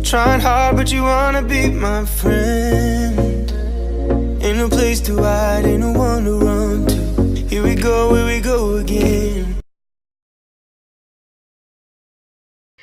Trying hard, but you wanna be my friend. Ain't no place to hide, ain't no one to run to. Here we go again.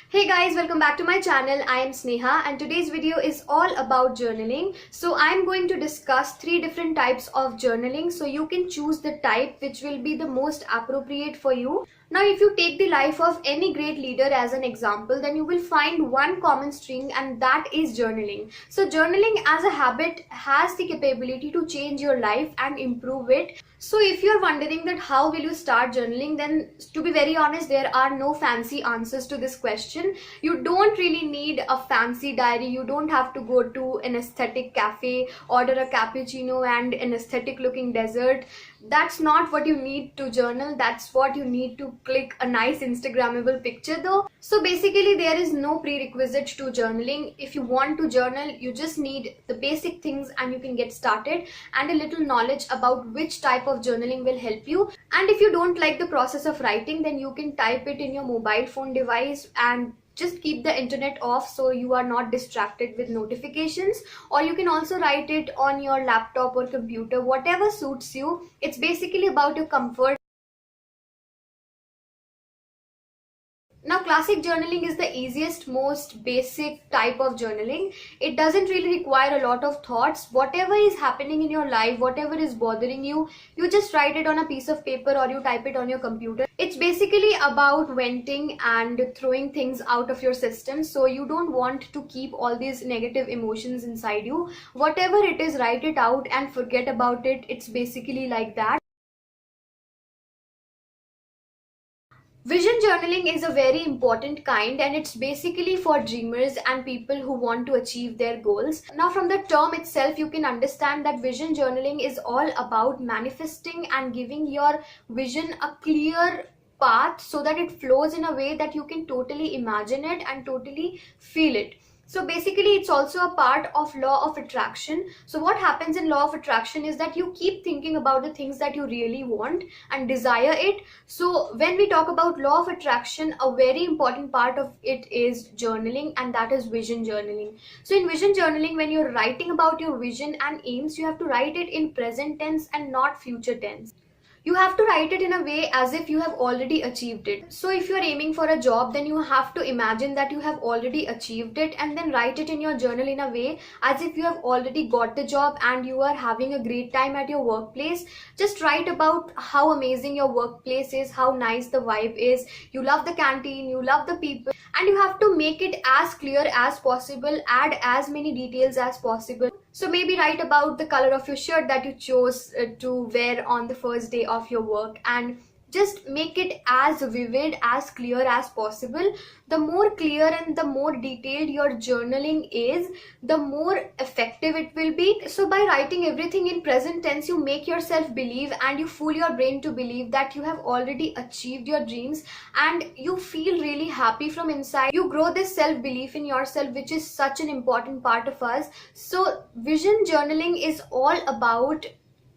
Hey guys, welcome back to my channel. I am Sneha and today's video is all about journaling. So I'm going to discuss 3 different types of journaling, so you can choose the type which will be the most appropriate for you. Now, if you take the life of any great leader as an example, then you will find one common string, and that is journaling. So journaling as a habit has the capability to change your life and improve it. So if you're wondering that how will you start journaling, then to be very honest, there are no fancy answers to this question. You don't really need a fancy diary. You don't have to go to an aesthetic cafe, order a cappuccino and an aesthetic looking dessert. That's not what you need to journal. That's what you need to click a nice Instagrammable picture though. So basically there is no prerequisite to journaling. If you want to journal, you just need the basic things and you can get started, and a little knowledge about which type of journaling will help you. And if you don't like the process of writing, then you can type it in your mobile phone device and just keep the internet off so you are not distracted with notifications, or you can also write it on your laptop or computer, whatever suits you. It's basically about your comfort. Now, classic journaling is the easiest, most basic type of journaling. It doesn't really require a lot of thoughts. Whatever is happening in your life, whatever is bothering you, you just write it on a piece of paper or you type it on your computer. It's basically about venting and throwing things out of your system. So you don't want to keep all these negative emotions inside you. Whatever it is, write it out and forget about it. It's basically like that. Vision journaling is a very important kind, and it's basically for dreamers and people who want to achieve their goals. Now, from the term itself, you can understand that vision journaling is all about manifesting and giving your vision a clear path so that it flows in a way that you can totally imagine it and totally feel it. So basically it's also a part of law of attraction. So what happens in law of attraction is that you keep thinking about the things that you really want and desire it. So when we talk about law of attraction, a very important part of it is journaling, and that is vision journaling. So in vision journaling, when you're writing about your vision and aims, you have to write it in present tense and not future tense. You have to write it in a way as if you have already achieved it. So if you're aiming for a job, then you have to imagine that you have already achieved it, and then write it in your journal in a way as if you have already got the job and you are having a great time at your workplace. Just write about how amazing your workplace is, how nice the vibe is, you love the canteen, you love the people, and you have to make it as clear as possible, add as many details as possible. So maybe write about the color of your shirt that you chose to wear on the first day of your work, and just make it as vivid, as clear as possible. The more clear and the more detailed your journaling is, the more effective it will be. So by writing everything in present tense, you make yourself believe and you fool your brain to believe that you have already achieved your dreams, and you feel really happy from inside. You grow this self-belief in yourself, which is such an important part of us. So vision journaling is all about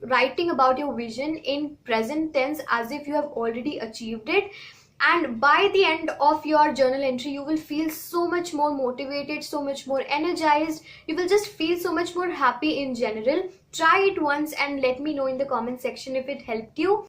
writing about your vision in present tense as if you have already achieved it. And by the end of your journal entry, you will feel so much more motivated, so much more energized. You will just feel so much more happy in general. Try it once and let me know in the comment section if it helped you.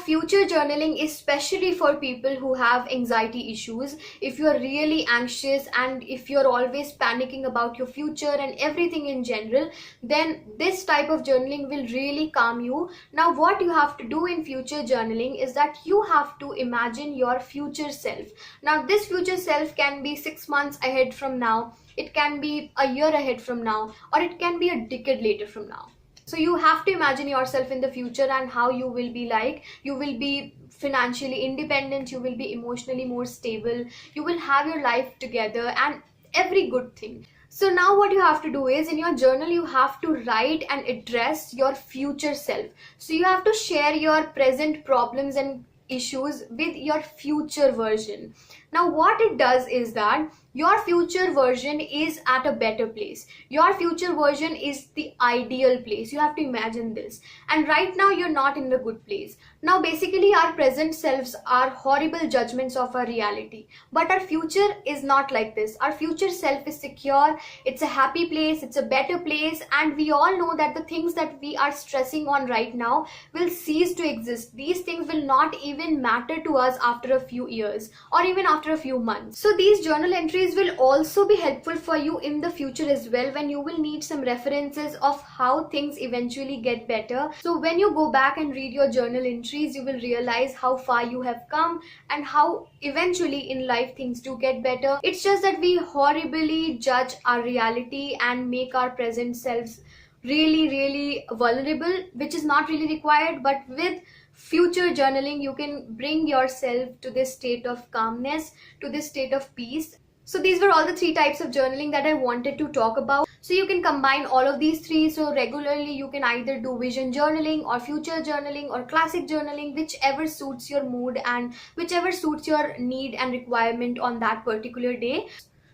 Future journaling, especially for people who have anxiety issues. If you are really anxious and if you're always panicking about your future and everything in general, then this type of journaling will really calm you. Now, what you have to do in future journaling is that you have to imagine your future self. Now, this future self can be 6 months ahead from now, it can be a year ahead from now, or it can be a decade later from now. So you have to imagine yourself in the future and how you will be like. You will be financially independent, you will be emotionally more stable, you will have your life together and every good thing. So now what you have to do is, in your journal you have to write and address your future self. So you have to share your present problems and issues with your future version. Now what it does is that Your future version is at a better place. Your future version is the ideal place. You have to imagine this. And right now, you're not in the good place. Now, basically, our present selves are horrible judgments of our reality. But our future is not like this. Our future self is secure, it's a happy place, it's a better place, and we all know that the things that we are stressing on right now will cease to exist. These things will not even matter to us after a few years or even after a few months. So, these journal entries will also be helpful for you in the future as well, when you will need some references of how things eventually get better. So when you go back and read your journal entries, you will realize how far you have come and how eventually in life things do get better. It's just that we horribly judge our reality and make our present selves really vulnerable, which is not really required. But with future journaling, you can bring yourself to this state of calmness, to this state of peace. So these were all the 3 types of journaling that I wanted to talk about. So you can combine all of these 3. So regularly you can either do vision journaling or future journaling or classic journaling, whichever suits your mood and whichever suits your need and requirement on that particular day.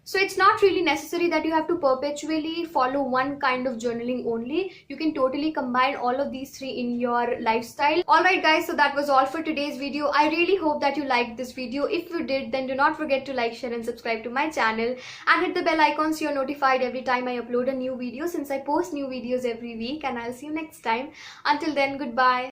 So it's not really necessary that you have to perpetually follow one kind of journaling only. You can totally combine all of these 3 in your lifestyle. Alright guys, so that was all for today's video. I really hope that you liked this video. If you did, then do not forget to like, share and subscribe to my channel and hit the bell icon so you're notified every time I upload a new video, since I post new videos every week, and I'll see you next time. Until then, goodbye.